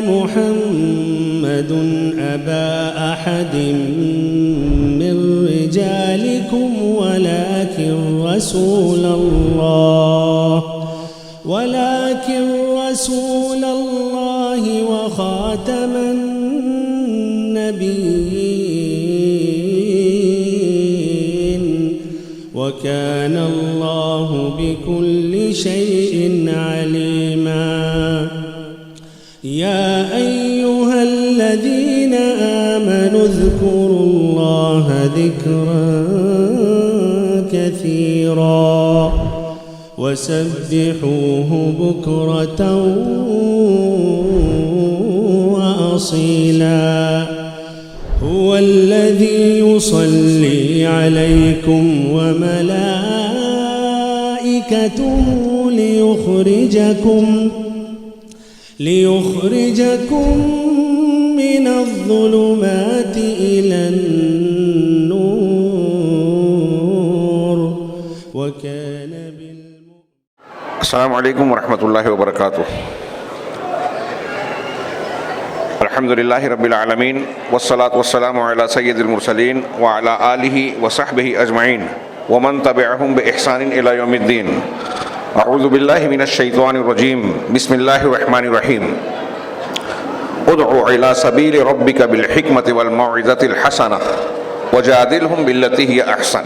محمد أبا أحد من رجالكم ولكن رسول الله وخاتم النبيين وكان الله بكل شيء عليما يا أيها الذين آمنوا اذكروا الله ذكرا كثيرا وسبحوه بكرة وأصيلا هو الذي يصلي عليكم وملائكته ليخرجكم من الظلمات إلى النور وكان السلام علیکم ورحمۃ اللہ وبرکاتہ. الحمد للہ رب العالمین والصلاة والسلام علی سید المرسلین وعلی آلہ وصحبہ اجمعین ومن تبعہم بإحسان الی یوم الدین. اعوذ باللہ من الشیطان الرجیم. بسم اللہ الرحمن الرحیم. ادع الی سبیل ربک بالحکمۃ والموعظۃ الحسنہ وجادلہم باللتی ہی احسن.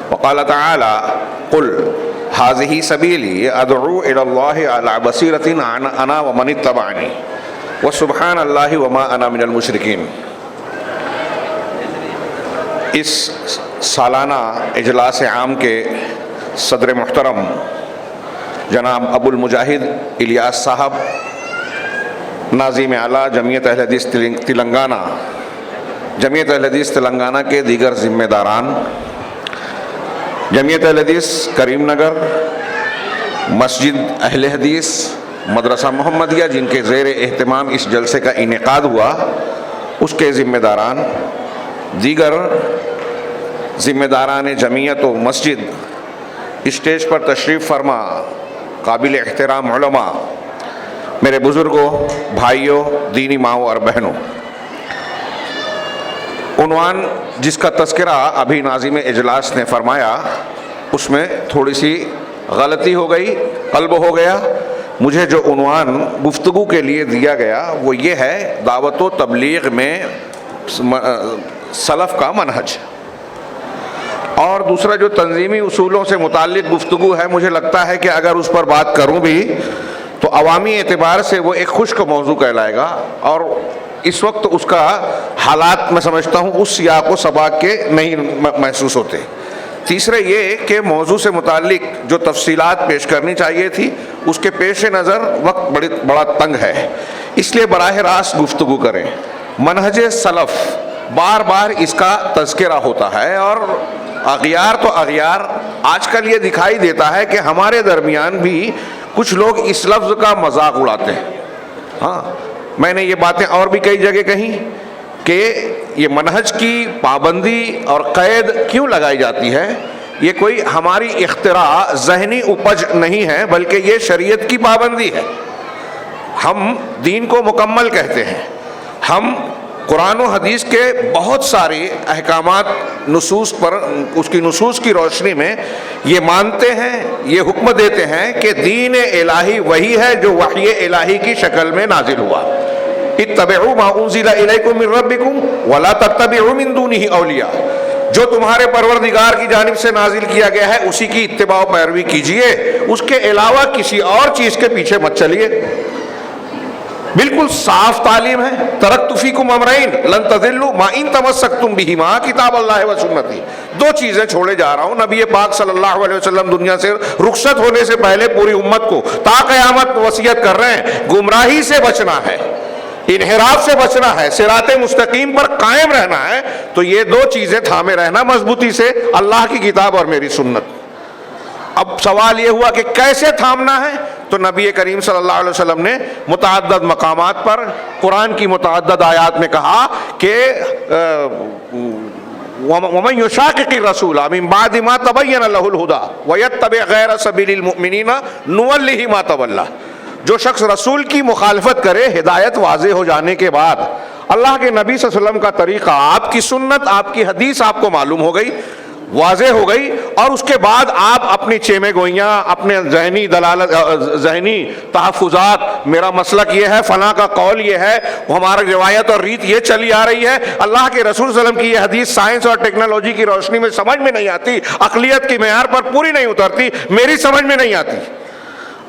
وقال تعالی قل هذه سبیلی ادعو الی اللہ علی بصیرۃ انا ومن اتبعنی وسبحان اللہ وما انا من المشرکین. اس سالانہ اجلاس عام کے صدر محترم جناب ابو المجاہد الیاس صاحب، ناظم اعلیٰ جمعیت اہل حدیث تلنگانہ، جمعیت اہل حدیث تلنگانہ کے دیگر ذمہ داران، جمعیت اہل حدیث کریم نگر، مسجد اہل حدیث، مدرسہ محمدیہ جن کے زیر اہتمام اس جلسے کا انعقاد ہوا، اس کے ذمہ داران، دیگر ذمہ داران جمعیت و مسجد، اسٹیج پر تشریف فرما قابل احترام علماء، میرے بزرگوں، بھائیوں، دینی ماؤں اور بہنوں. عنوان جس کا تذکرہ ابھی ناظم اجلاس نے فرمایا اس میں تھوڑی سی غلطی ہو گئی، قلب ہو گیا. مجھے جو عنوان گفتگو کے لیے دیا گیا وہ یہ ہے دعوت و تبلیغ میں سلف کا منہج، اور دوسرا جو تنظیمی اصولوں سے متعلق گفتگو ہے، مجھے لگتا ہے کہ اگر اس پر بات کروں بھی تو عوامی اعتبار سے وہ ایک خشک موضوع کہلائے گا، اور اس وقت اس کا حالات میں سمجھتا ہوں اس سیاق و سباق کے نہیں محسوس ہوتے. تیسرے یہ کہ موضوع سے متعلق جو تفصیلات پیش کرنی چاہیے تھی اس کے پیش نظر وقت بڑا تنگ ہے، اس لیے براہ راست گفتگو کریں. منہج سلف بار بار اس کا تذکرہ ہوتا ہے، اور اغیار تو اغیار آج کل یہ دکھائی دیتا ہے کہ ہمارے درمیان بھی کچھ لوگ اس لفظ کا مذاق اڑاتے ہیں. ہاں، میں نے یہ باتیں اور بھی کئی جگہ کہیں کہ یہ منہج کی پابندی اور قید کیوں لگائی جاتی ہے. یہ کوئی ہماری اختراع ذہنی اپج نہیں ہے، بلکہ یہ شریعت کی پابندی ہے. ہم دین کو مکمل کہتے ہیں، ہم قرآن و حدیث کے بہت سارے احکامات اس کی نصوص کی روشنی میں یہ مانتے ہیں، یہ حکم دیتے ہیں کہ دین الہی وہی ہے جو وحی الہی کی شکل میں نازل ہوا. اتبعوا ما انزل الیکم من ربکم ولا تتبعوا من دونہ اولیاء. جو تمہارے پروردگار کی جانب سے نازل کیا گیا ہے اسی کی اتباع و پیروی کیجئے، اس کے علاوہ کسی اور چیز کے پیچھے مت چلیے. بالکل صاف تعلیم ہے. ترکت فیکم امرین لن تضلوا ما ان تمسکتم بہما کتاب اللہ و سنتی. دو چیزیں چھوڑے جا رہا ہوں. نبی پاک صلی اللہ علیہ وسلم دنیا سے رخصت ہونے سے پہلے پوری امت کو تا قیامت وصیت کر رہے ہیں، گمراہی سے بچنا ہے، انحراف سے بچنا ہے، صراط مستقیم پر قائم رہنا ہے. تو یہ دو چیزیں تھامے رہنا مضبوطی سے، اللہ کی کتاب اور میری سنت. اب سوال یہ ہوا کہ کیسے تھامنا ہے؟ تو نبی کریم صلی اللہ علیہ وسلم نے متعدد مقامات پر قرآن کی متعدد آیات میں کہا کہ وَمَنْ يُشَاقِقِ الرَّسُولَ مِنْ بَعْدِ مَا تَبَيَّنَ لَهُ الْهُدَى وَيَتَّبِعْ غَيْرَ سَبِيلِ الْمُؤْمِنِينَ نُوَلِّهِ مَا تَوَلَّى. جو شخص رسول کی مخالفت کرے ہدایت واضح ہو جانے کے بعد، اللہ کے نبی صلی اللہ علیہ وسلم کا طریقہ، آپ کی سنت، آپ کی حدیث آپ کو معلوم ہو گئی، واضح ہو گئی، اور اس کے بعد آپ اپنی چیمے گوئیاں، اپنے ذہنی دلالت، ذہنی تحفظات، میرا مسلک یہ ہے، فلاں کا قول یہ ہے، ہمارا روایت اور ریت یہ چلی آ رہی ہے، اللہ کے رسول صلی اللہ علیہ وسلم کی یہ حدیث سائنس اور ٹیکنالوجی کی روشنی میں سمجھ میں نہیں آتی، عقلیت کی معیار پر پوری نہیں اترتی، میری سمجھ میں نہیں آتی،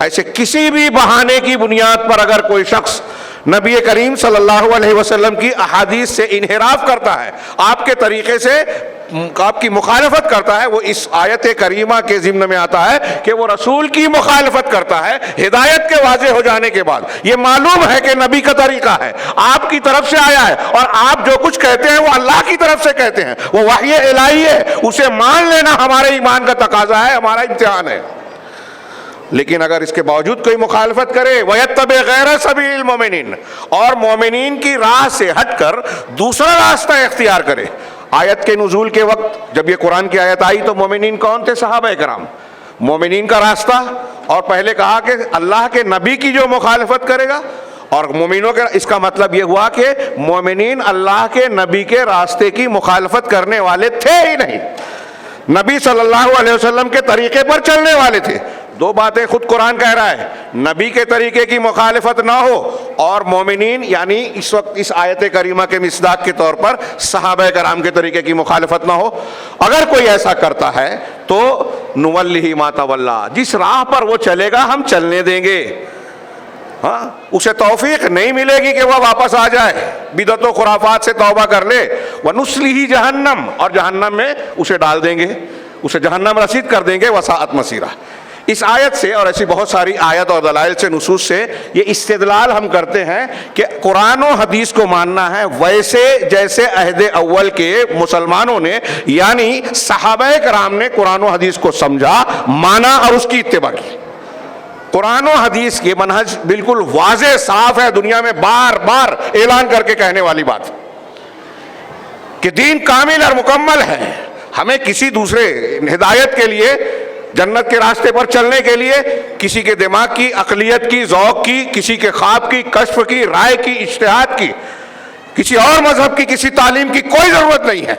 ایسے کسی بھی بہانے کی بنیاد پر اگر کوئی شخص نبی کریم صلی اللہ علیہ وسلم کی احادیث سے انحراف کرتا ہے، آپ کے طریقے سے آپ کی مخالفت کرتا ہے، وہ اس آیت کریمہ کے ضمن میں آتا ہے کہ وہ رسول کی مخالفت کرتا ہے ہدایت کے واضح ہو جانے کے بعد۔ یہ معلوم ہے کہ نبی کا طریقہ ہے، آپ کی طرف سے آیا ہے، اور آپ جو کچھ کہتے ہیں وہ اللہ کی طرف سے کہتے ہیں، وہ وحی الہی ہے، اسے مان لینا ہمارے ایمان کا تقاضا ہے، ہمارا امتحان ہے۔ لیکن اگر اس کے باوجود کوئی مخالفت کرے وَيَتَّبِعْ غَيْرَ سَبِيلِ الْمُؤْمِنِينَ، اور مومنین کی راہ سے ہٹ کر دوسرا راستہ اختیار کرے۔ آیت کے نزول کے وقت جب یہ قرآن کی آیت آئی تو مومنین کون تھے؟ صحابہ کرام۔ مومنین کا راستہ، اور پہلے کہا کہ اللہ کے نبی کی جو مخالفت کرے گا، اور مومنوں کا، اس کا مطلب یہ ہوا کہ مومنین اللہ کے نبی کے راستے کی مخالفت کرنے والے تھے ہی نہیں، نبی صلی اللہ علیہ وسلم کے طریقے پر چلنے والے تھے۔ دو باتیں خود قرآن کہہ رہا ہے، نبی کے طریقے کی مخالفت نہ ہو، اور مومنین یعنی اس وقت اس آیت کریمہ کے مصداق کے طور پر صحابہ کرام کے طریقے کی مخالفت نہ ہو۔ اگر کوئی ایسا کرتا ہے تو نُوَلِّهِ مَا تَوَلَّىٰ، جس راہ پر وہ چلے گا ہم چلنے دیں گے، ہاں اسے توفیق نہیں ملے گی کہ وہ واپس آ جائے، بدعت و خرافات سے توبہ کر لے، وَنُصْلِهِ جہنم، اور جہنم میں اسے ڈال دیں گے، اسے جہنم رسید کر دیں گے، وَسَاءَتْ مَصِيرًا۔ اس آیت سے اور ایسی بہت ساری آیت اور دلائل سے، نصوص سے یہ استدلال ہم کرتے ہیں کہ قرآن و حدیث کو ماننا ہے ویسے جیسے عہد اول کے مسلمانوں نے، یعنی صحابہ کرام نے قرآن و حدیث کو سمجھا، مانا اور اس کی اتباع کی۔ قرآن و حدیث کے منہج بالکل واضح صاف ہے، دنیا میں بار بار اعلان کر کے کہنے والی بات کہ دین کامل اور مکمل ہے، ہمیں کسی دوسرے ہدایت کے لیے، جنت کے راستے پر چلنے کے لیے کسی کے دماغ کی، عقلیت کی، ذوق کی، کسی کے خواب کی، کشف کی، رائے کی، اجتہاد کی، کسی اور مذہب کی، کسی تعلیم کی کوئی ضرورت نہیں ہے۔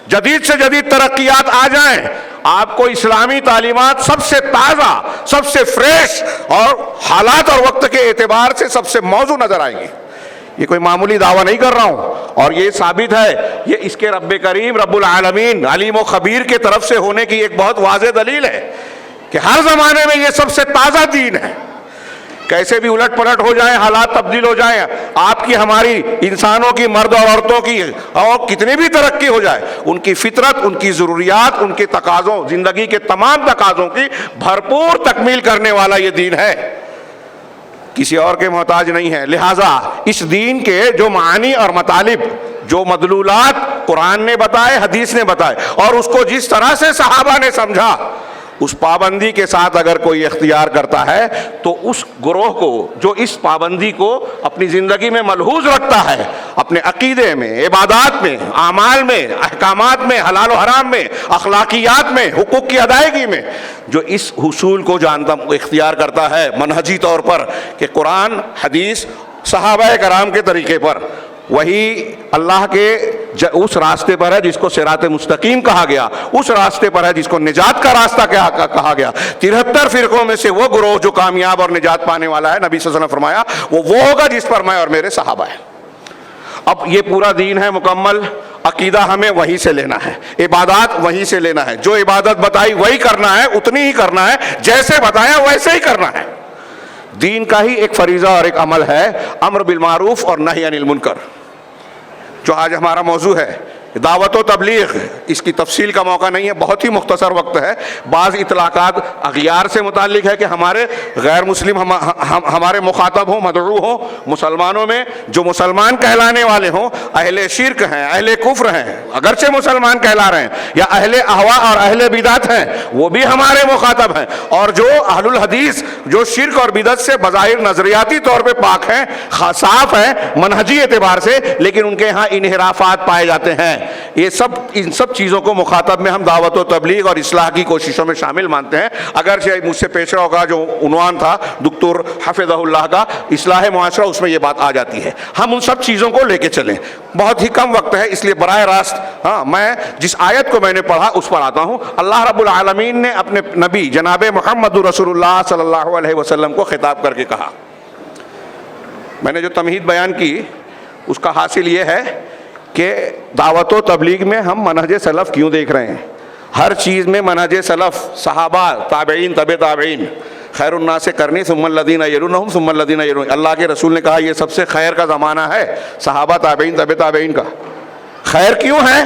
جدید سے جدید ترقیات آ جائیں، آپ کو اسلامی تعلیمات سب سے تازہ، سب سے فریش اور حالات اور وقت کے اعتبار سے سب سے موزوں نظر آئیں گی۔ یہ کوئی معمولی دعویٰ نہیں کر رہا ہوں، اور یہ ثابت ہے، یہ اس کے رب کریم رب العالمین علیم و خبیر کے طرف سے ہونے کی ایک بہت واضح دلیل ہے کہ ہر زمانے میں یہ سب سے تازہ دین ہے۔ کیسے بھی الٹ پلٹ ہو جائیں، حالات تبدیل ہو جائیں، آپ کی، ہماری، انسانوں کی، مرد اور عورتوں کی، اور کتنی بھی ترقی ہو جائے، ان کی فطرت، ان کی ضروریات، ان کے تقاضوں، زندگی کے تمام تقاضوں کی بھرپور تکمیل کرنے والا یہ دین ہے، کسی اور کے محتاج نہیں ہے۔ لہٰذا اس دین کے جو معانی اور مطالب، جو مدلولات قرآن نے بتائے، حدیث نے بتائے، اور اس کو جس طرح سے صحابہ نے سمجھا، اس پابندی کے ساتھ اگر کوئی اختیار کرتا ہے تو اس گروہ کو جو اس پابندی کو اپنی زندگی میں ملحوظ رکھتا ہے، اپنے عقیدے میں، عبادات میں، اعمال میں، احکامات میں، حلال و حرام میں، اخلاقیات میں، حقوق کی ادائیگی میں، جو اس حصول کو جانتا، اختیار کرتا ہے منہجی طور پر کہ قرآن، حدیث، صحابہ کرام کے طریقے پر، وہی اللہ کے اس راستے پر ہے جس کو صراط مستقیم کہا گیا، اس راستے پر ہے جس کو نجات کا راستہ کہا گیا۔ 73 فرقوں میں سے وہ گروہ جو کامیاب اور نجات پانے والا ہے، نبی صلی اللہ علیہ وسلم نے فرمایا وہ ہوگا جس پر میں اور میرے صحابہ ہیں۔ اب یہ پورا دین ہے مکمل، عقیدہ ہمیں وہیں سے لینا ہے، عبادات وہیں سے لینا ہے، جو عبادت بتائی وہی کرنا ہے، اتنی ہی کرنا ہے، جیسے بتایا ویسے ہی کرنا ہے۔ دین کا ہی ایک فریضہ اور ایک عمل ہے امر بالمعروف اور نہی عن المنکر، جو آج ہمارا موضوع ہے، دعوت و تبلیغ۔ اس کی تفصیل کا موقع نہیں ہے، بہت ہی مختصر وقت ہے۔ بعض اطلاقات اغیار سے متعلق ہے کہ ہمارے غیر مسلم ہمارے مخاطب ہوں، مدعو ہوں، مسلمانوں میں جو مسلمان کہلانے والے ہوں، اہل شرک ہیں، اہل کفر ہیں، اگرچہ مسلمان کہلا رہے ہیں، یا اہل اہوا اور اہل بدعت ہیں، وہ بھی ہمارے مخاطب ہیں، اور جو اہل الحدیث جو شرک اور بدعت سے بظاہر نظریاتی طور پہ پاک ہیں، صاف ہیں منہجی اعتبار سے، لیکن ان کے ہاں انحرافات پائے جاتے ہیں، یہ سب ان سب چیزوں کو مخاطب میں ہم دعوت و تبلیغ اور اصلاح کی کوششوں میں شامل مانتے ہیں. اگرچہ مجھ سے پیشروں کا جو عنوان تھا دکتور حفظہ اللہ کا اصلاح معاشرہ، اس میں یہ بات آ جاتی ہے. ہم ان سب چیزوں کو لے کے چلیں. بہت ہی کم وقت ہے، اس لیے براہ راست میں جس آیت کو میں نے پڑھا اس پر آتا ہوں. اللہ رب العالمین نے اپنے نبی جناب محمد رسول اللہ صلی اللہ علیہ وسلم کو خطاب کر کے کہا. میں نے جو تمہید بیان کی اس کا حاصل یہ ہے کہ دعوت و تبلیغ میں ہم منہج سلف کیوں دیکھ رہے ہیں. ہر چیز میں منہج سلف، صحابہ، تابعین، تبع تابعین، خیر الناس قرنی ثم الذین یلونہم ثم الذین یلونہم. اللہ کے رسول نے کہا یہ سب سے خیر کا زمانہ ہے صحابہ، تابعین، تبع تابعین کا. خیر کیوں ہے؟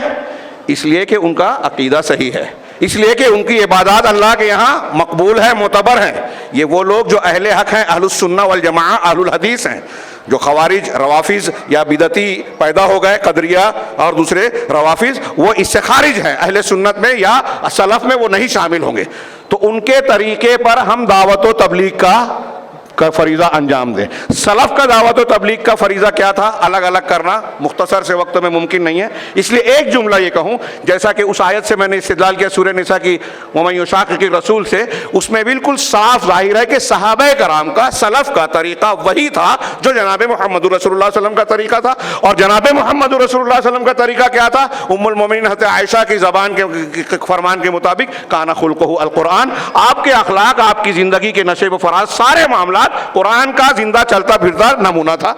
اس لیے کہ ان کا عقیدہ صحیح ہے، اس لیے کہ ان کی عبادات اللہ کے یہاں مقبول ہے، معتبر ہیں. یہ وہ لوگ جو اہل حق ہیں، اہل السنہ والجماعہ، اہل الحدیث ہیں. جو خوارج، روافظ یا بدعتی پیدا ہو گئے، قدریہ اور دوسرے روافظ، وہ اس سے خارج ہیں. اہل سنت میں یا سلف میں وہ نہیں شامل ہوں گے. تو ان کے طریقے پر ہم دعوت و تبلیغ کا فریضہ انجام دیں. سلف کا دعوت و تبلیغ کا فریضہ کیا تھا؟ الگ الگ کرنا مختصر سے وقت میں ممکن نہیں ہے. اس لیے ایک جملہ یہ کہوں، جیسا کہ اس آیت سے میں نے استدلال کیا سورہ نساء کی وَمَن يُشَاقِقِ الرَّسُولَ سے، اس میں بالکل صاف ظاہر ہے کہ صحابہ کرام کا، سلف کا طریقہ وہی تھا جو جناب محمد رسول اللہ صلی اللہ علیہ وسلم کا طریقہ تھا. اور جناب محمد رسول اللہ صلی اللہ علیہ وسلم کا طریقہ کیا تھا؟ ام المومنین حضرت عائشہ کی زبان کے فرمان کے مطابق کان خلقہ القرآن. آپ کے اخلاق، آپ کی زندگی کے نشیب و فراز، سارے معاملات قرآن کا زندہ چلتا پھرتا نمونہ تھا.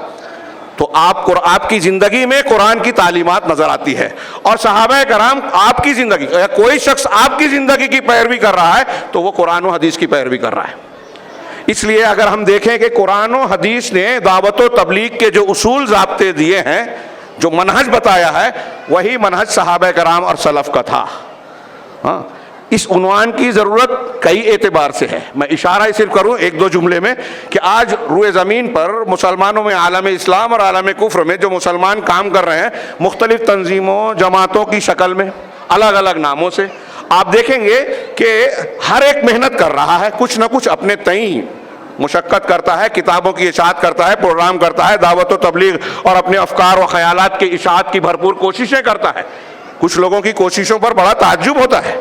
تو آپ کی زندگی میں قرآن کی تعلیمات نظر آتی ہے. اور صحابہ کرام آپ کی زندگی، کوئی شخص آپ کی زندگی کی پیروی کر رہا ہے تو وہ قرآن و حدیث کی پیروی کر رہا ہے. اس لیے اگر ہم دیکھیں کہ قرآن و حدیث نے دعوت و تبلیغ کے جو اصول ضابطے دیے ہیں، جو منہج بتایا ہے، وہی منہج صحابہ کرام اور سلف کا تھا. اس عنوان کی ضرورت کئی اعتبار سے ہے. میں اشارہ صرف کروں ایک دو جملے میں کہ آج روئے زمین پر مسلمانوں میں، عالم اسلام اور عالم کفر میں جو مسلمان کام کر رہے ہیں مختلف تنظیموں، جماعتوں کی شکل میں، الگ الگ ناموں سے، آپ دیکھیں گے کہ ہر ایک محنت کر رہا ہے، کچھ نہ کچھ اپنے تئیں مشقت کرتا ہے، کتابوں کی اشاعت کرتا ہے، پروگرام کرتا ہے، دعوت و تبلیغ اور اپنے افکار و خیالات کی اشاعت کی بھرپور کوششیں کرتا ہے. کچھ لوگوں کی کوششوں پر بڑا تعجب ہوتا ہے.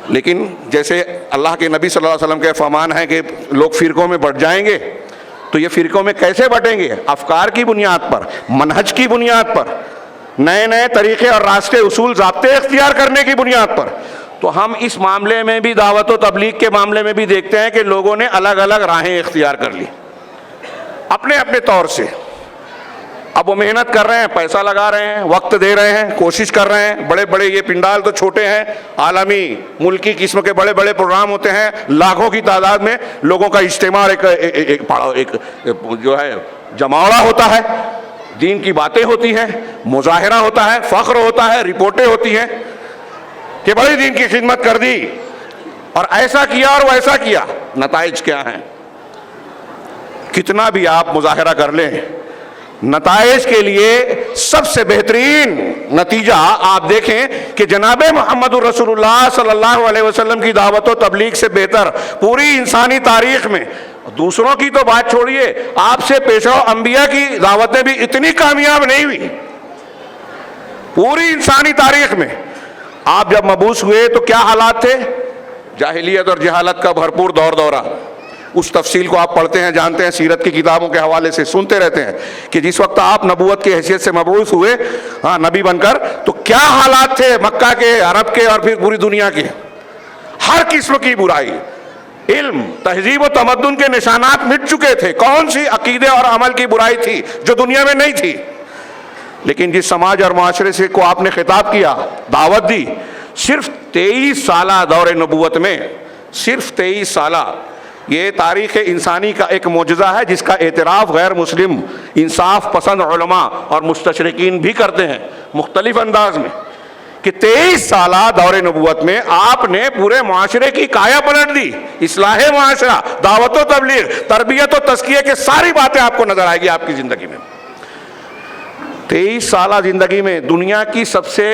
لیکن جیسے اللہ کے نبی صلی اللہ علیہ وسلم کے فرمان ہے کہ لوگ فرقوں میں بٹ جائیں گے، تو یہ فرقوں میں کیسے بٹیں گے؟ افکار کی بنیاد پر، منہج کی بنیاد پر، نئے نئے طریقے اور راستے، اصول، ضابطے اختیار کرنے کی بنیاد پر. تو ہم اس معاملے میں بھی، دعوت و تبلیغ کے معاملے میں بھی دیکھتے ہیں کہ لوگوں نے الگ الگ راہیں اختیار کر لی اپنے اپنے طور سے. اب وہ محنت کر رہے ہیں، پیسہ لگا رہے ہیں، وقت دے رہے ہیں، کوشش کر رہے ہیں. بڑے بڑے یہ پنڈال تو چھوٹے ہیں، عالمی ملکی قسم کے بڑے بڑے پروگرام ہوتے ہیں، لاکھوں کی تعداد میں لوگوں کا اجتماع، ایک جو ہے جماوڑا ہوتا ہے، دین کی باتیں ہوتی ہیں، مظاہرہ ہوتا ہے، فخر ہوتا ہے، رپورٹیں ہوتی ہیں کہ بڑی دین کی خدمت کر دی اور ایسا کیا اور ویسا کیا. نتائج کیا ہیں؟ کتنا بھی آپ مظاہرہ کر لیں، نتائج کے لیے سب سے بہترین نتیجہ آپ دیکھیں کہ جناب محمد رسول اللہ صلی اللہ علیہ وسلم کی دعوت و تبلیغ سے بہتر پوری انسانی تاریخ میں، دوسروں کی تو بات چھوڑیے، آپ سے پیشوا انبیاء کی دعوتیں بھی اتنی کامیاب نہیں ہوئی پوری انسانی تاریخ میں. آپ جب مبعوث ہوئے تو کیا حالات تھے؟ جاہلیت اور جہالت کا بھرپور دورہ. اس تفصیل کو آپ پڑھتے ہیں، جانتے ہیں، سیرت کی کتابوں کے حوالے سے سنتے رہتے ہیں کہ جس وقت آپ نبوت کی حیثیت سے مبعوث ہوئے، نبی بن کر، تو کیا حالات تھے مکہ کے، عرب کے اور پھر پوری دنیا کے. ہر قسم کی برائی، علم، تہذیب و تمدن کے نشانات مٹ چکے تھے. کون سی عقیدے اور عمل کی برائی تھی جو دنیا میں نہیں تھی؟ لیکن جس سماج اور معاشرے سے کو آپ نے خطاب کیا، دعوت دی، صرف 23 سالہ دور نبوت میں، صرف 23 سالہ، یہ تاریخ انسانی کا ایک معجزہ ہے جس کا اعتراف غیر مسلم انصاف پسند علماء اور مستشرقین بھی کرتے ہیں مختلف انداز میں، کہ 23 سالہ دور نبوت میں آپ نے پورے معاشرے کی کایا پلٹ دی. اصلاح معاشرہ، دعوت و تبلیغ، تربیت و تزکیہ کے ساری باتیں آپ کو نظر آئے گی آپ کی زندگی میں. 23 سالہ زندگی میں دنیا کی سب سے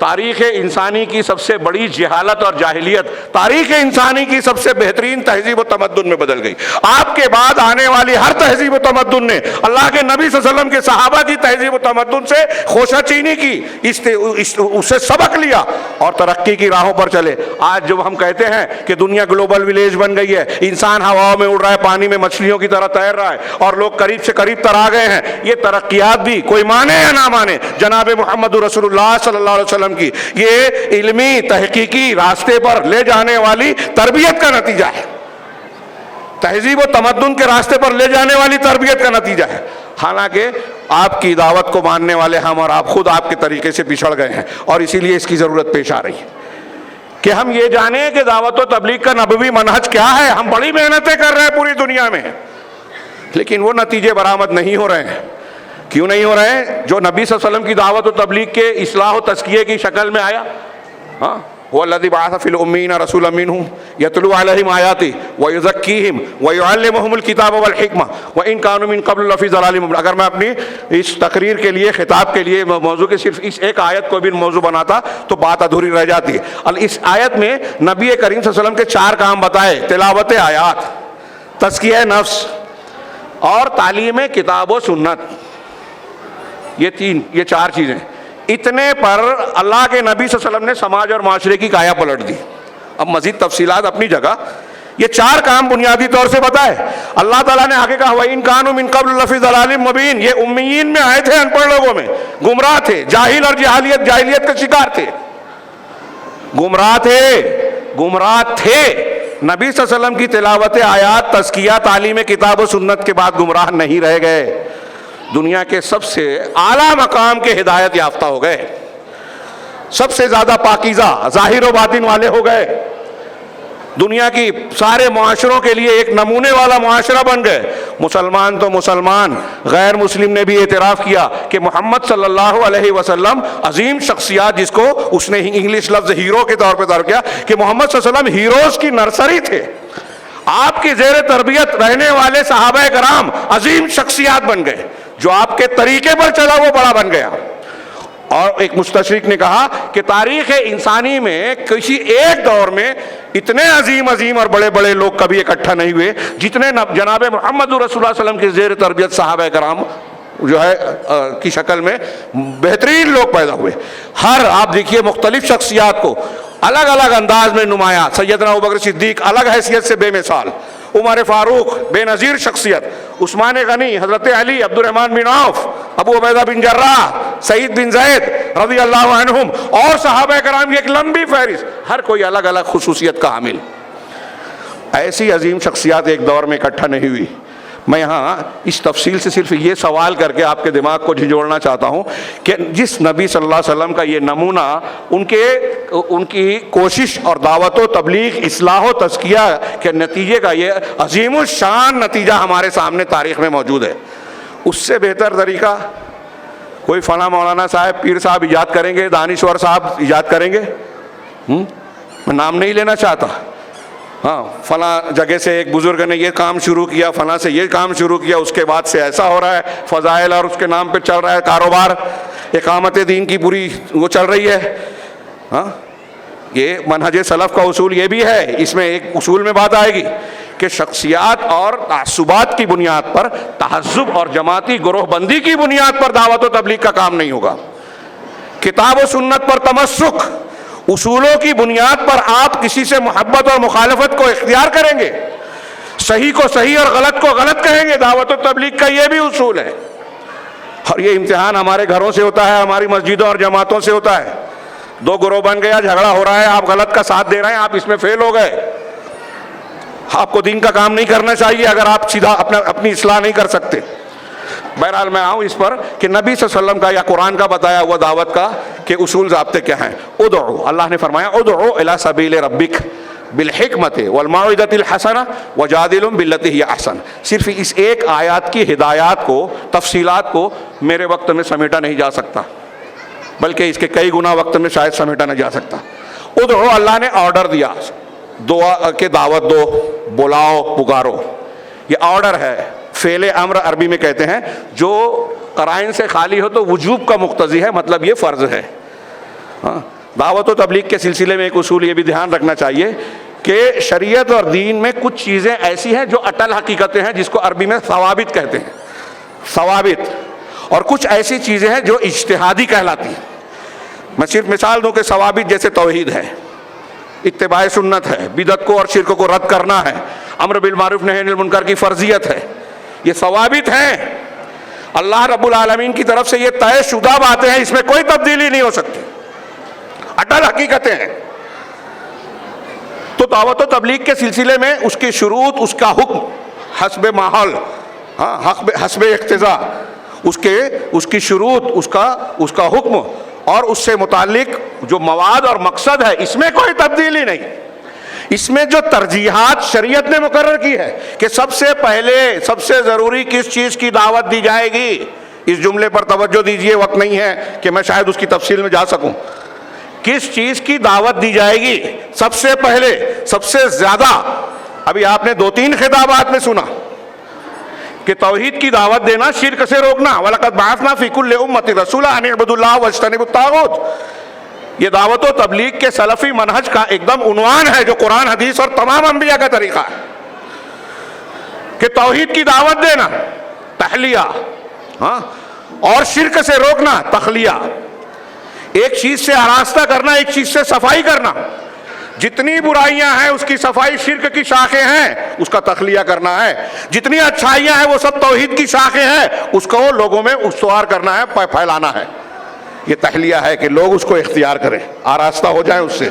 تاریخ انسانی کی سب سے بڑی جہالت اور جاہلیت تاریخ انسانی کی سب سے بہترین تہذیب و تمدن میں بدل گئی. آپ کے بعد آنے والی ہر تہذیب و تمدن نے اللہ کے نبی صلی اللہ علیہ وسلم کے صحابہ کی تہذیب و تمدن سے خوشہ چینی کی, اسے سبق لیا اور ترقی کی راہوں پر چلے. آج جب ہم کہتے ہیں کہ دنیا گلوبل ولیج بن گئی ہے, انسان ہواؤں میں اڑ رہا ہے, پانی میں مچھلیوں کی طرح تیر رہا ہے, اور لوگ قریب سے قریب تر آ گئے ہیں, یہ ترقیات بھی کوئی مانے یا نہ مانے جناب محمد رسول اللہ صلی اللہ علیہ وسلم کی یہ علمی تحقیقی راستے پر لے جانے والی تربیت کا نتیجہ ہے, تہذیب و تمدن کے راستے پر لے جانے والی تربیت کا نتیجہ ہے. حالانکہ آپ کی دعوت کو ماننے والے ہم اور آپ خود آپ کے طریقے سے پچھڑ گئے ہیں, اور اسی لیے اس کی ضرورت پیش آ رہی ہے کہ ہم یہ جانیں کہ دعوت و تبلیغ کا نبوی منہج کیا ہے. ہم بڑی محنتیں کر رہے ہیں پوری دنیا میں, لیکن وہ نتیجے برآمد نہیں ہو رہے ہیں. کیوں نہیں ہو رہے ہیں؟ جو نبی صلی اللہ علیہ وسلم کی دعوت و تبلیغ کے اصلاح و تزکیے کی شکل میں آیا. ہاں, وَالَّذِي بَعَثَ فِي الْأُمِّيِّينَ رَسُولًا مِّنْهُمْ يَتْلُو عَلَيْهِمْ آيَاتِهِ وَيُزَكِّيهِمْ وَيُعَلِّمُهُمُ الْكِتَابَ وَالْحِكْمَةَ وَإِن كَانُوا مِن قَبْلُ لَفِي ضَلَالٍ مُّبِينٍ. اگر میں اپنی اس تقریر کے لیے, خطاب کے لیے موضوع کے صرف اس ایک آیت کو بھی موضوع بناتا تو بات ادھوری رہ جاتی ہے. اس آیت میں نبی کریم صلی اللہ علیہ وسلم کے 4 کام بتائے: تلاوت آیات, تزکیہ نفس اور تعلیم کتاب و سنت. یہ 4 چیزیں. اتنے پر اللہ کے نبی صلی اللہ علیہ وسلم نے سماج اور معاشرے کی کایا پلٹ دی. اب مزید تفصیلات اپنی جگہ, یہ 4 کام بنیادی طور سے بتائے. اللہ تعالیٰ نے آگے کہا وَإِن كَانُوا مِن قَبْلُ لَفِي ضَلَالٍ مُّبِينٍ. یہ امیین میں آئے تھے, ان پڑھ لوگوں میں, گمراہ تھے, جاہل اور جاہلیت کے شکار تھے, گمراہ تھے. نبی صلی اللہ علیہ وسلم کی تلاوت آیات, تزکیہ, تعلیم کتاب و سنت کے بعد گمراہ نہیں رہ گئے, دنیا کے سب سے اعلیٰ مقام کے ہدایت یافتہ ہو گئے, سب سے زیادہ پاکیزہ ظاہر و باطن والے ہو گئے, دنیا کی سارے معاشروں کے لیے ایک نمونے والا معاشرہ بن گئے. مسلمان تو مسلمان, غیر مسلم نے بھی اعتراف کیا کہ محمد صلی اللہ علیہ وسلم عظیم شخصیات, جس کو اس نے انگلش لفظ ہیرو کے طور پہ تعریف کیا, کہ محمد صلی اللہ علیہ وسلم ہیروز کی نرسری تھے. آپ کی زیر تربیت رہنے والے صحابہ کرام عظیم شخصیات بن گئے. جو آپ کے طریقے پر چلا وہ بڑا بن گیا. اور ایک مستشرق نے کہا کہ تاریخ انسانی میں کسی ایک دور میں اتنے عظیم اور بڑے بڑے لوگ کبھی اکٹھا نہیں ہوئے جتنے جناب محمد رسول اللہ صلی اللہ علیہ وسلم کی زیر تربیت صحابہ کرام جو ہے کی شکل میں بہترین لوگ پیدا ہوئے. ہر آپ دیکھیے مختلف شخصیات کو الگ الگ انداز میں نمایاں. سیدنا ابوبکر صدیق الگ حیثیت سے بے مثال, عمر فاروق بے نظیر شخصیت, عثمان غنی, حضرت علی, عبد الرحمن بن عوف, ابو عبیدہ بن جراح, سعید بن زید رضی اللہ عنہم, اور صحابہ کرام کی ایک لمبی فہرست, ہر کوئی الگ الگ خصوصیت کا حامل. ایسی عظیم شخصیات ایک دور میں اکٹھا نہیں ہوئی. میں یہاں اس تفصیل سے صرف یہ سوال کر کے آپ کے دماغ کو جھنجھوڑنا چاہتا ہوں کہ جس نبی صلی اللہ علیہ وسلم کا یہ نمونہ, ان کی کوشش اور دعوت و تبلیغ, اصلاح و تزکیہ کے نتیجے کا یہ عظیم الشان نتیجہ ہمارے سامنے تاریخ میں موجود ہے, اس سے بہتر طریقہ کوئی فلاں مولانا صاحب, پیر صاحب ایجاد کریں گے, دانشور صاحب ایجاد کریں گے. میں نام نہیں لینا چاہتا, ہاں فلاں جگہ سے ایک بزرگ نے یہ کام شروع کیا, فلاں سے یہ کام شروع کیا, اس کے بعد سے ایسا ہو رہا ہے, فضائل اور اس کے نام پہ چل رہا ہے کاروبار, اقامت دین کی پوری وہ چل رہی ہے. ہاں, یہ منہج سلف کا اصول یہ بھی ہے. اس میں ایک اصول میں بات آئے گی کہ شخصیات اور تعصبات کی بنیاد پر, تہذب اور جماعتی گروہ بندی کی بنیاد پر دعوت و تبلیغ کا کام نہیں ہوگا. کتاب و سنت پر تمسک, اصولوں کی بنیاد پر آپ کسی سے محبت اور مخالفت کو اختیار کریں گے, صحیح کو صحیح اور غلط کو غلط کہیں گے. دعوت و تبلیغ کا یہ بھی اصول ہے. اور یہ امتحان ہمارے گھروں سے ہوتا ہے, ہماری مسجدوں اور جماعتوں سے ہوتا ہے. 2 گروہ بن گیا, جھگڑا ہو رہا ہے, آپ غلط کا ساتھ دے رہے ہیں, آپ اس میں فیل ہو گئے. آپ کو دین کا کام نہیں کرنا چاہیے اگر آپ سیدھا اپنی اصلاح نہیں کر سکتے. بہرحال میں آؤں اس پر کہ نبی صلی اللہ علیہ وسلم کا یا قرآن کا بتایا ہوا دعوت کا کہ اصول ضابطے کیا ہیں. ادعو, اللہ نے فرمایا ادعو الی سبیل ربک بالحکمت والموعظۃ الحسنہ وجادلہم باللتی ہی احسن. صرف اس ایک آیات کی ہدایات کو, تفصیلات کو میرے وقت میں سمیٹا نہیں جا سکتا, بلکہ اس کے کئی گنا وقت میں شاید سمیٹا نہیں جا سکتا. ادعو, اللہ نے آرڈر دیا, دعا کے دعوت دو, بلاؤ, پکارو. یہ آرڈر ہے. فعل امر عربی میں کہتے ہیں جو قرائن سے خالی ہو تو وجوب کا مقتضی ہے, مطلب یہ فرض ہے. ہاں دعوت و تبلیغ کے سلسلے میں ایک اصول یہ بھی دھیان رکھنا چاہیے کہ شریعت اور دین میں کچھ چیزیں ایسی ہیں جو اٹل حقیقتیں ہیں جس کو عربی میں ثوابت کہتے ہیں، ثوابت، اور کچھ ایسی چیزیں ہیں جو اجتہادی کہلاتی ہیں۔ میں صرف مثال دوں کہ ثوابت جیسے توحید ہے، اتباع سنت ہے، بدعت کو اور شرک کو رد کرنا ہے، امر بالمعروف نہی عن المنکر کی فرضیت ہے، یہ ثوابت ہیں، اللہ رب العالمین کی طرف سے یہ طے شدہ باتیں ہیں، اس میں کوئی تبدیلی نہیں ہو سکتی، اٹل حقیقتیں ہیں۔ تو دعوت و تبلیغ کے سلسلے میں اس کی شروط، اس کا حکم حسب ماحول، حسب اقتضا، اس کی شروط، اس کا حکم اور اس سے متعلق جو مواد اور مقصد ہے، اس میں کوئی تبدیلی نہیں۔ اس میں جو ترجیحات شریعت نے مقرر کی ہے کہ سب سے پہلے سب سے ضروری کس چیز کی دعوت دی جائے گی، اس جملے پر توجہ دیجئے، وقت نہیں ہے کہ میں شاید اس کی تفصیل میں جا سکوں۔ کس چیز کی دعوت دی جائے گی سب سے پہلے، سب سے زیادہ؟ ابھی آپ نے 2-3 خطابات میں سنا کہ توحید کی دعوت دینا، شرک سے روکنا، وَلَقَدْ بَعَثْنَا فِي كُلِّ أُمَّةٍ رَسُولًا أَنِ اعْبُدُوا اللَّهَ وَاجْتَنِبُوا الطَّاغُوتَ۔ یہ دعوت و تبلیغ کے سلفی منہج کا ایک دم عنوان ہے جو قرآن حدیث اور تمام انبیاء کا طریقہ ہے کہ توحید کی دعوت دینا، تحلیہ، اور شرک سے روکنا، تخلیہ۔ ایک چیز سے آراستہ کرنا، ایک چیز سے صفائی کرنا، جتنی برائیاں ہیں اس کی صفائی شرک کی شاخیں ہیں، اس کا تخلیہ کرنا ہے، جتنی اچھائیاں ہیں وہ سب توحید کی شاخیں ہیں، اس کو لوگوں میں استوار کرنا ہے، پھیلانا ہے۔ یہ تحلیہ ہے کہ لوگ اس کو اختیار کریں، آراستہ ہو جائیں اس سے۔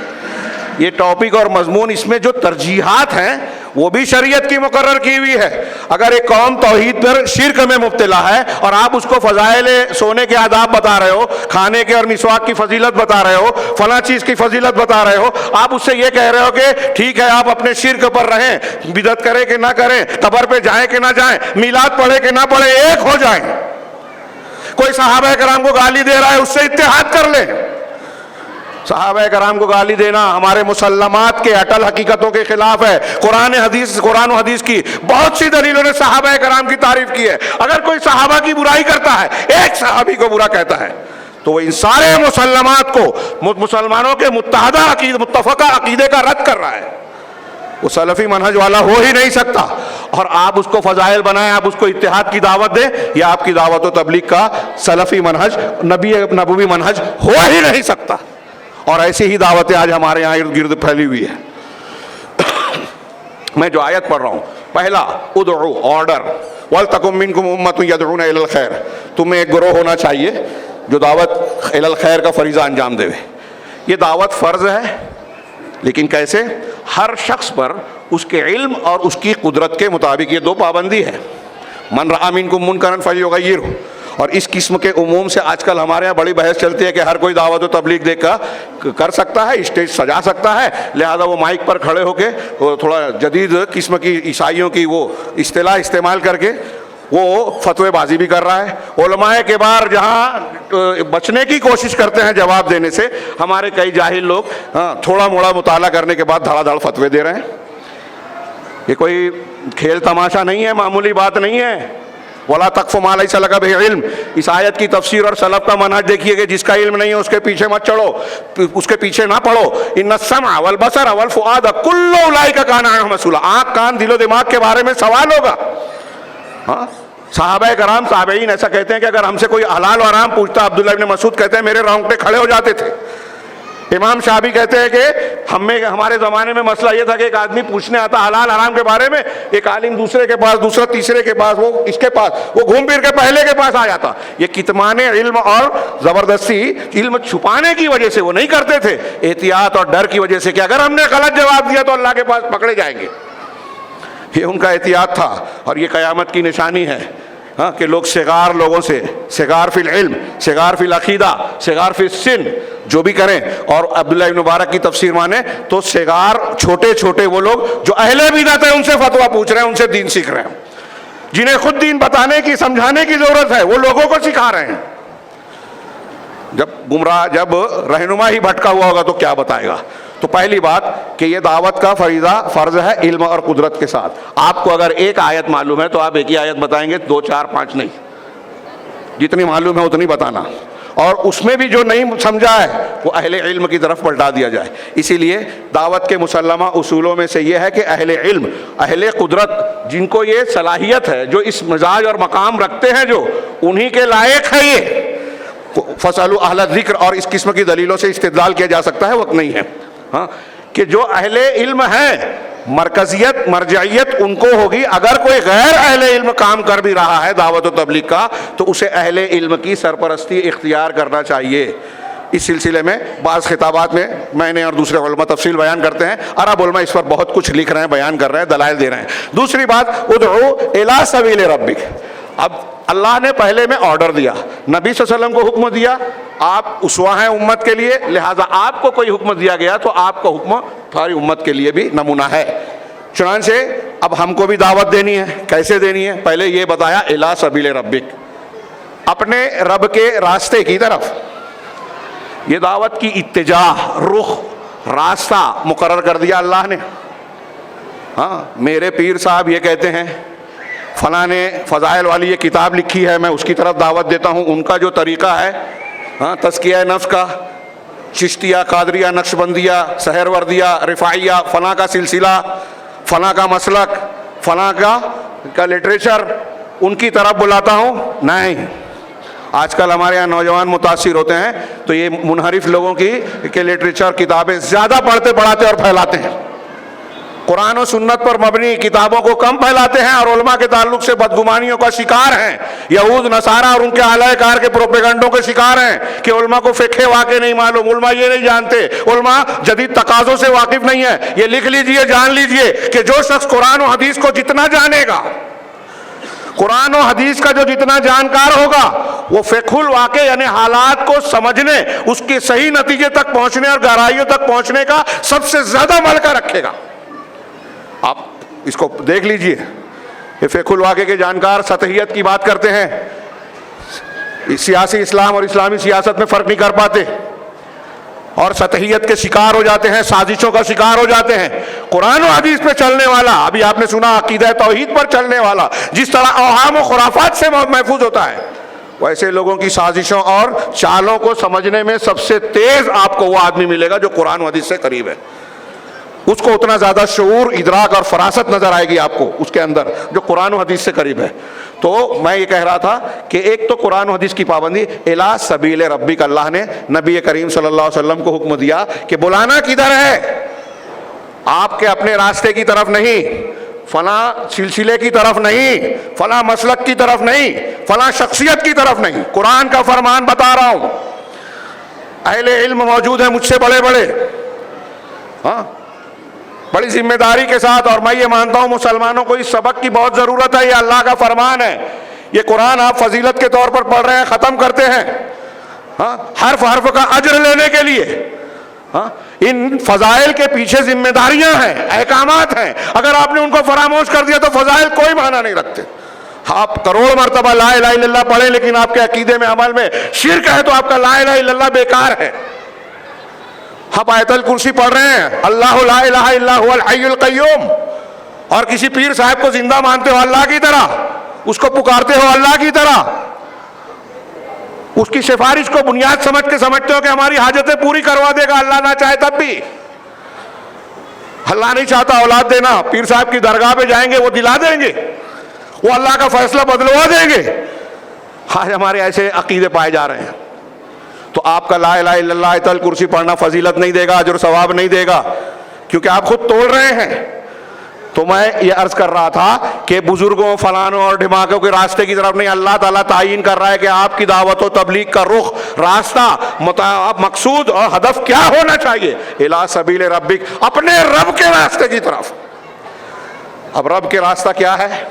یہ ٹاپک اور مضمون، اس میں جو ترجیحات ہیں وہ بھی شریعت کی مقرر کی ہوئی ہے۔ اگر ایک قوم توحید پر شرک میں مبتلا ہے اور آپ اس کو فضائل سونے کے آداب بتا رہے ہو، کھانے کے اور مسواک کی فضیلت بتا رہے ہو، فلاں چیز کی فضیلت بتا رہے ہو، آپ اس سے یہ کہہ رہے ہو کہ ٹھیک ہے آپ اپنے شرک پر رہیں، بدعت کریں کہ نہ کریں، قبر پہ جائیں کہ نہ جائیں، میلاد پڑھیں کہ نہ پڑھیں، ایک ہو جائیں۔ کوئی صحابہ کرام کو گالی دے رہا ہے، اس سے اتحاد کر لیں۔ صحابہ کرام کو گالی دینا ہمارے مسلمات کے اٹل حقیقتوں کے خلاف ہے۔ قرآن و حدیث کی بہت سی دلیلوں نے صحابہ کرام کی تعریف کی ہے۔ اگر کوئی صحابہ کی برائی کرتا ہے، ایک صحابی کو برا کہتا ہے، تو وہ ان سارے مسلمات کو، مسلمانوں کے متفقہ عقیدے کا رد کر رہا ہے۔ وہ سلفی منہج والا ہو ہی نہیں سکتا، اور آپ اس کو فضائل بنائیں، آپ اس کو اتحاد کی دعوت دیں، یہ آپ کی دعوت و تبلیغ کا سلفی منہج، نبوی منہج ہو ہی نہیں سکتا۔ اور ایسی ہی دعوتیں آج ہمارے یہاں ارد گرد پھیلی ہوئی ہے۔ میں جو آیت پڑھ رہا ہوں، پہلا ادعو، آرڈر، وَلْتَكُن مِّنكُمْ أُمَّةٌ يَدْعُونَ إِلَى الْخَيْرِ، تمہیں ایک گروہ ہونا چاہیے جو دعوت إِلَى الْخَيْرِ کا فریضہ انجام دے۔ یہ دعوت فرض ہے، لیکن کیسے؟ ہر شخص پر اس کے علم اور اس کی قدرت کے مطابق۔ یہ 2 پابندی ہے، مَن رَأَىٰ مِنكُم مُنكَرًا فَلْيُغَيِّرْهُ۔ اور اس قسم کے عموم سے آج کل ہمارے یہاں بڑی بحث چلتی ہے کہ ہر کوئی دعوت و تبلیغ دے کر سکتا ہے، اسٹیج سجا سکتا ہے، لہذا وہ مائک پر کھڑے ہو کے تھوڑا جدید قسم کی عیسائیوں کی وہ اصطلاح استعمال کر کے وہ فتوے بازی بھی کر رہا ہے۔ علماء کے بار جہاں بچنے کی کوشش کرتے ہیں جواب دینے سے، ہمارے کئی جاہل لوگ تھوڑا موڑا مطالعہ کرنے کے بعد دھڑا دھڑ فتوے دے رہے ہیں۔ یہ کوئی کھیل تماشا نہیں ہے، معمولی بات نہیں ہے۔ وَلَا تَقْفُ مَا لَيْسَ لَكَ بِهِ عِلْمٌ، اس آیت کی تفسیر اور سلف کا منہج دیکھیے کہ جس کا علم نہیں ہے اس کے پیچھے مت چڑھو، اس کے پیچھے نہ پڑھو۔ إِنَّ السَّمْعَ وَالْبَصَرَ وَالْفُؤَادَ كُلُّ أُولَٰئِكَ كَانَ عَنْهُ مسؤولا، آنکھ کان دل و دماغ کے بارے میں سوال ہوگا۔ صحابہ کرام تابعین ایسا کہتے ہیں کہ اگر ہم سے کوئی حلال و حرام پوچھتا، عبداللہ ابن مسعود کہتے ہیں میرے رونگٹے کھڑے ہو جاتے تھے۔ امام شافعی کہتے ہیں کہ ہمارے زمانے میں مسئلہ یہ تھا کہ ایک آدمی پوچھنے آتا حلال حرام کے بارے میں، ایک عالم دوسرے کے پاس، دوسرا تیسرے کے پاس، وہ اس کے پاس، وہ گھوم پھر کے پہلے کے پاس آ جاتا۔ یہ کتمان علم اور زبردستی علم چھپانے کی وجہ سے وہ نہیں کرتے تھے، احتیاط اور ڈر کی وجہ سے کہ اگر ہم نے غلط جواب دیا تو اللہ کے پاس پکڑے جائیں گے۔ یہ ان کا احتیاط تھا، اور یہ قیامت کی نشانی ہے کہ لوگ صغار لوگوں سے، صغار فی العلم، صغار فی العقیدہ، صغار فی السن جو بھی کریں، اور عبداللہ ابن مبارک کی تفسیر مانے تو صغار چھوٹے چھوٹے وہ لوگ جو اہل بدعت ہیں ان سے فتویٰ پوچھ رہے ہیں، ان سے دین سیکھ رہے ہیں، جنہیں خود دین بتانے کی، سمجھانے کی ضرورت ہے، وہ لوگوں کو سکھا رہے ہیں۔ جب رہنما ہی بھٹکا ہوا ہوگا تو کیا بتائے گا؟ تو پہلی بات کہ یہ دعوت کا فریضہ فرض ہے علم اور قدرت کے ساتھ۔ آپ کو اگر ایک آیت معلوم ہے تو آپ ایک ہی آیت بتائیں گے، 2 4 5 نہیں، جتنی معلوم ہے اتنی بتانا۔ اور اس میں بھی جو نہیں سمجھا ہے وہ اہل علم کی طرف پلٹا دیا جائے. اسی لیے دعوت کے مسلمہ اصولوں میں سے یہ ہے کہ اہل علم، اہل قدرت، جن کو یہ صلاحیت ہے، جو اس مزاج اور مقام رکھتے ہیں، جو انہی کے لائق ہے یہ. فَاسْأَلُوا أَهْلَ الذِّكْرِ، اور اس قسم کی دلیلوں سے استدلال کیا جا سکتا ہے، وقت نہیں ہے. ہاں کہ جو اہل علم ہیں، مرکزیت، مرجعیت ان کو ہوگی. اگر کوئی غیر اہل علم کام کر بھی رہا ہے دعوت و تبلیغ کا تو اسے اہل علم کی سرپرستی اختیار کرنا چاہیے. اس سلسلے میں بعض خطابات میں نے اور دوسرے علماء تفصیل بیان کرتے ہیں. عرب علماء اس پر بہت کچھ لکھ رہے ہیں، بیان کر رہے ہیں، دلائل دے رہے ہیں. دوسری بات، ادعو الی سبیل ربک. اب اللہ نے پہلے میں آرڈر دیا، نبی صلی اللہ علیہ وسلم کو حکم دیا، آپ اسوہ ہیں امت کے لیے، لہٰذا آپ کو کوئی حکم دیا گیا تو آپ کا حکم ساری امت کے لیے بھی نمونہ ہے. چنانچہ اب ہم کو بھی دعوت دینی ہے. کیسے دینی ہے؟ پہلے یہ بتایا، الی سبیل ربک، اپنے رب کے راستے کی طرف. یہ دعوت کی اتجاہ، رخ، راستہ مقرر کر دیا اللہ نے. ہاں میرے پیر صاحب یہ کہتے ہیں، فلاں نے فضائل والی یہ کتاب لکھی ہے، میں اس کی طرف دعوت دیتا ہوں. ان کا جو طریقہ ہے، ہاں تزکیہ نفس کا، چشتیہ، قادریہ، نقشبندیہ، سہروردیہ، رفاعیہ، فلاں کا سلسلہ، فلاں کا مسلک، فلاں کا لٹریچر، ان کی طرف بلاتا ہوں. نہیں، آج کل ہمارے یہاں نوجوان متاثر ہوتے ہیں تو یہ منحرف لوگوں کی کہ لٹریچر، کتابیں زیادہ پڑھتے پڑھاتے اور پھیلاتے ہیں. قرآن و سنت پر مبنی کتابوں کو کم پھیلاتے ہیں اور علماء کے تعلق سے بدگمانیوں کا شکار ہیں. یہود، نصارہ اور ان کے اعلی کار کے پروپیگنڈوں کے شکار ہیں کہ علماء کو فقہ واقع نہیں معلوم، علماء یہ نہیں جانتے، علماء جدید تقاضوں سے واقف نہیں ہے. یہ لکھ لیجئے، جان لیجئے کہ جو شخص قرآن و حدیث کو جتنا جانے گا، قرآن و حدیث کا جو جتنا جانکار ہوگا، وہ فقہ الواقع یعنی حالات کو سمجھنے، اس کے صحیح نتیجے تک پہنچنے اور گہرائیوں تک پہنچنے کا سب سے زیادہ ملکہ رکھے گا. آپ اس کو دیکھ لیجئے. یہ فقہ الواقع کے جانکار سطحیت کی بات کرتے ہیں، سیاسی اسلام اور اسلامی سیاست میں فرق نہیں کر پاتے اور سطحیت کے شکار ہو جاتے ہیں، سازشوں کا شکار ہو جاتے ہیں. قرآن و حدیث پہ چلنے والا، ابھی آپ نے سنا عقیدہ توحید پر چلنے والا جس طرح اوہام و خرافات سے محفوظ ہوتا ہے، ویسے لوگوں کی سازشوں اور چالوں کو سمجھنے میں سب سے تیز آپ کو وہ آدمی ملے گا جو قرآن و حدیث سے قریب ہے. اس کو اتنا زیادہ شعور، ادراک اور فراست نظر آئے گی آپ کو اس کے اندر جو قرآن و حدیث سے قریب ہے. تو میں یہ کہہ رہا تھا کہ ایک تو قرآن و حدیث کی پابندی، الی سبیل ربک، اللہ نے نبی کریم صلی اللہ علیہ وسلم کو حکم دیا کہ بلانا کدھر ہے؟ آپ کے اپنے راستے کی طرف نہیں، فلاں سلسلے کی طرف نہیں، فلاں مسلک کی طرف نہیں، فلاں شخصیت کی طرف نہیں. قرآن کا فرمان بتا رہا ہوں. اہل علم موجود ہیں مجھ سے بڑے بڑے، ہاں بڑی ذمہ داری کے ساتھ، اور میں یہ مانتا ہوں مسلمانوں کو اس سبق کی بہت ضرورت ہے. یہ اللہ کا فرمان ہے. یہ قرآن آپ فضیلت کے طور پر پڑھ رہے ہیں، ختم کرتے ہیں، ہاں حرف حرف کا اجر لینے کے لیے. ہاں ان فضائل کے پیچھے ذمہ داریاں ہیں، احکامات ہیں. اگر آپ نے ان کو فراموش کر دیا تو فضائل کوئی معنی نہیں رکھتے. آپ کروڑ مرتبہ لا الہ الا اللہ پڑھیں لیکن آپ کے عقیدے میں، عمل میں شرک ہے تو آپ کا لا الہ الا اللہ بیکار ہے. آپ آیت الکرسی پڑھ رہے ہیں، اللہ لا الہ الا هو الحی القیوم، اور کسی پیر صاحب کو زندہ مانتے ہو اللہ کی طرح، اس کو پکارتے ہو اللہ کی طرح، اس کی سفارش کو بنیاد سمجھ کے سمجھتے ہو کہ ہماری حاجتیں پوری کروا دے گا اللہ نہ چاہے تب بھی. اللہ نہیں چاہتا اولاد دینا، پیر صاحب کی درگاہ پہ جائیں گے وہ دلا دیں گے، وہ اللہ کا فیصلہ بدلوا دیں گے. آج ہمارے ایسے عقیدے پائے جا رہے ہیں. تو آپ کا لا الہ الا اللہ آیت الکرسی پڑھنا فضیلت نہیں دے گا، اجر و ثواب نہیں دے گا، کیونکہ آپ خود توڑ رہے ہیں. تو میں یہ عرض کر رہا تھا کہ بزرگوں، فلانوں اور ڈھماکوں کے راستے کی طرف نہیں، اللہ تعالیٰ تعین کر رہا ہے کہ آپ کی دعوت و تبلیغ کا رخ، راستہ، مقصود اور ہدف کیا ہونا چاہیے. الی سبیل ربک، اپنے رب کے راستے کی طرف. اب رب کے راستہ کیا ہے؟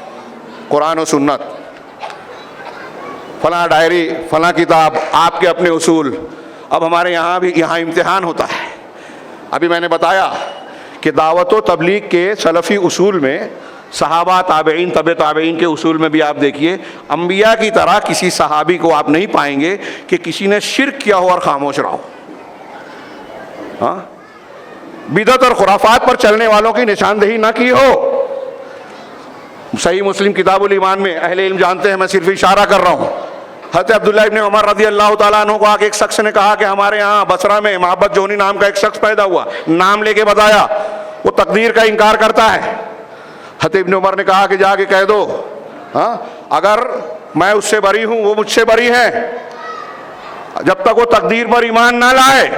قرآن و سنت. فلاں ڈائری، فلاں کتاب، آپ کے اپنے اصول. اب ہمارے یہاں امتحان ہوتا ہے. ابھی میں نے بتایا کہ دعوت و تبلیغ کے سلفی اصول میں صحابہ، تابعین، تبع تابعین کے اصول میں بھی آپ دیکھیے، انبیاء کی طرح کسی صحابی کو آپ نہیں پائیں گے کہ کسی نے شرک کیا ہو اور خاموش رہا ہو. ہاں بدعت اور خرافات پر چلنے والوں کی نشاندہی نہ کی ہو. صحیح مسلم کتاب الایمان میں اہل علم جانتے ہیں، میں صرف اشارہ کر رہا ہوں. حضرت عبداللہ ابن عمر رضی اللہ تعالیٰ عنہ کو آ کے ایک شخص نے کہا کہ ہمارے یہاں بصرہ میں محبت جونی نام کا ایک شخص پیدا ہوا، نام لے کے بتایا، وہ تقدیر کا انکار کرتا ہے۔ حضرت ابن عمر نے کہا کہ جا کے کہہ دو ہاں اگر میں اس سے بری ہوں وہ مجھ سے بری ہے، جب تک وہ تقدیر پر ایمان نہ لائے۔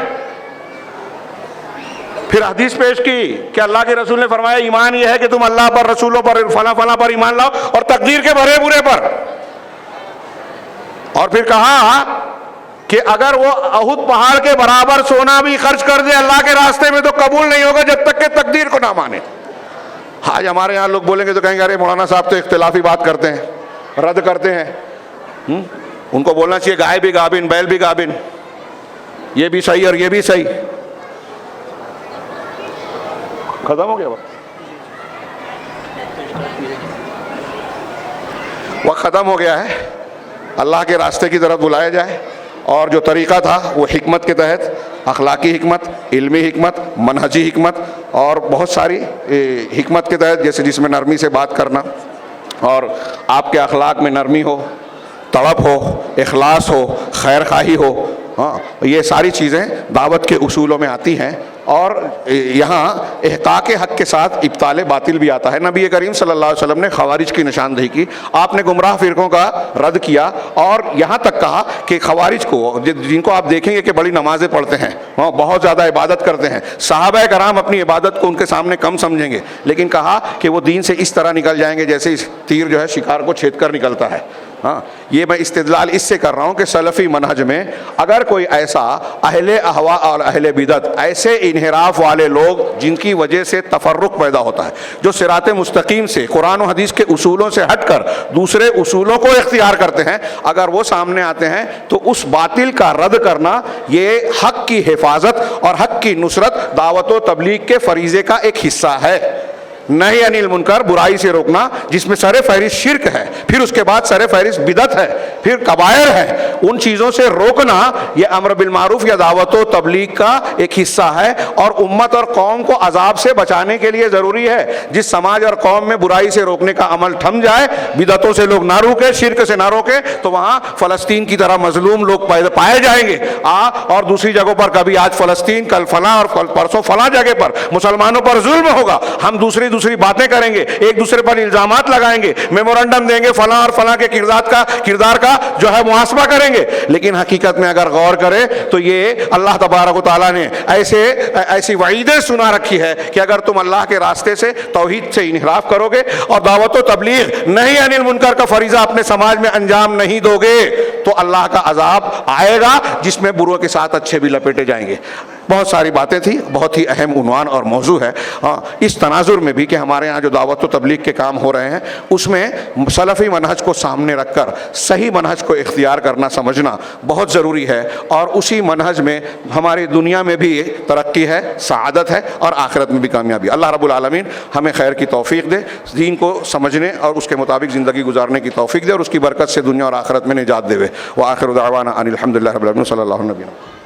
پھر حدیث پیش کی کہ اللہ کے رسول نے فرمایا ایمان یہ ہے کہ تم اللہ پر، رسولوں پر، فلاں فلاں پر ایمان لاؤ اور تقدیر کے بھلے برے پر۔ اور پھر کہا کہ اگر وہ احد پہاڑ کے برابر سونا بھی خرچ کر دے اللہ کے راستے میں تو قبول نہیں ہوگا جب تک کہ تقدیر کو نہ مانے۔ آج ہمارے یہاں لوگ بولیں گے تو کہیں گے ارے مولانا صاحب تو اختلافی بات کرتے ہیں، رد کرتے ہیں، ان کو بولنا چاہیے گائے بھی گابن بیل بھی گابن، یہ بھی صحیح اور یہ بھی صحیح۔ ختم ہو گیا وقت ختم ہو گیا ہے۔ اللہ کے راستے کی طرف بلایا جائے، اور جو طریقہ تھا وہ حکمت کے تحت، اخلاقی حکمت، علمی حکمت، منہجی حکمت اور بہت ساری حکمت کے تحت، جیسے جس میں نرمی سے بات کرنا اور آپ کے اخلاق میں نرمی ہو، تڑپ ہو، اخلاص ہو، خیر خواہی ہو، ہاں یہ ساری چیزیں دعوت کے اصولوں میں آتی ہیں۔ اور یہاں احقاق حق کے ساتھ ابطال باطل بھی آتا ہے۔ نبی کریم صلی اللہ علیہ وسلم نے خوارج کی نشاندہی کی، آپ نے گمراہ فرقوں کا رد کیا، اور یہاں تک کہا کہ خوارج کو، جن کو آپ دیکھیں گے کہ بڑی نمازیں پڑھتے ہیں، بہت زیادہ عبادت کرتے ہیں، صحابہ کرام اپنی عبادت کو ان کے سامنے کم سمجھیں گے، لیکن کہا کہ وہ دین سے اس طرح نکل جائیں گے جیسے تیر جو ہے شکار کو چھید کر نکلتا ہے۔ ہاں یہ میں استدلال اس سے کر رہا ہوں کہ سلفی منہج میں اگر کوئی ایسا اہل اہوا اور اہل بدعت، ایسے انحراف والے لوگ جن کی وجہ سے تفرق پیدا ہوتا ہے، جو صراط مستقیم سے، قرآن و حدیث کے اصولوں سے ہٹ کر دوسرے اصولوں کو اختیار کرتے ہیں، اگر وہ سامنے آتے ہیں تو اس باطل کا رد کرنا یہ حق کی حفاظت اور حق کی نصرت، دعوت و تبلیغ کے فریضے کا ایک حصہ ہے۔ نہی عن المنکر، برائی سے روکنا، جس میں سر فہرست شرک ہے، پھر اس کے بعد سر فہرست بدعت ہے، پھر کبائر ہے، ان چیزوں سے روکنا یہ امر بالمعروف یا دعوت و تبلیغ کا ایک حصہ ہے، اور امت اور قوم کو عذاب سے بچانے کے لیے ضروری ہے۔ جس سماج اور قوم میں برائی سے روکنے کا عمل تھم جائے، بدعتوں سے لوگ نہ روکے، شرک سے نہ روکے، تو وہاں فلسطین کی طرح مظلوم لوگ پائے جائیں گے۔ اور دوسری جگہوں پر کبھی آج فلسطین، کل فلاں اور پرسوں فلاں جگہ پر مسلمانوں پر ظلم ہوگا، ہم دوسری باتیں کریں گے، ایک دوسرے پر الزامات لگائیں گے، میمورنڈم دیں گے، فلاں اور فلاں کے کردار کا جو ہے محاسبہ کریں گے، لیکن حقیقت میں اگر غور کرے تو یہ اللہ تبارک و تعالیٰ نے ایسی وعیدیں سنا رکھی ہے کہ اگر تم اللہ کے راستے سے، توحید سے انحراف کرو گے اور دعوت و تبلیغ نہی عن المنکر کا فریضہ اپنے سماج میں انجام نہیں دو گے تو اللہ کا عذاب آئے گا، جس میں بروں کے ساتھ اچھے بھی لپیٹے جائیں گے۔ بہت ساری باتیں تھیں، بہت ہی اہم عنوان اور موضوع ہے۔ اس تناظر میں بھی کہ ہمارے ہاں جو دعوت و تبلیغ کے کام ہو رہے ہیں، اس میں سلفی منہج کو سامنے رکھ کر صحیح منہج کو اختیار کرنا، سمجھنا بہت ضروری ہے، اور اسی منہج میں ہماری دنیا میں بھی ترقی ہے، سعادت ہے، اور آخرت میں بھی کامیابی۔ اللہ رب العالمین ہمیں خیر کی توفیق دے، دین کو سمجھنے اور اس کے مطابق زندگی گزارنے کی توفیق دے، اور اس کی برکت سے دنیا اور آخرت میں نجات دے۔ وآخر دعوانا ان الحمد للہ رب العالمین، صلی اللہ علیہ وسلم۔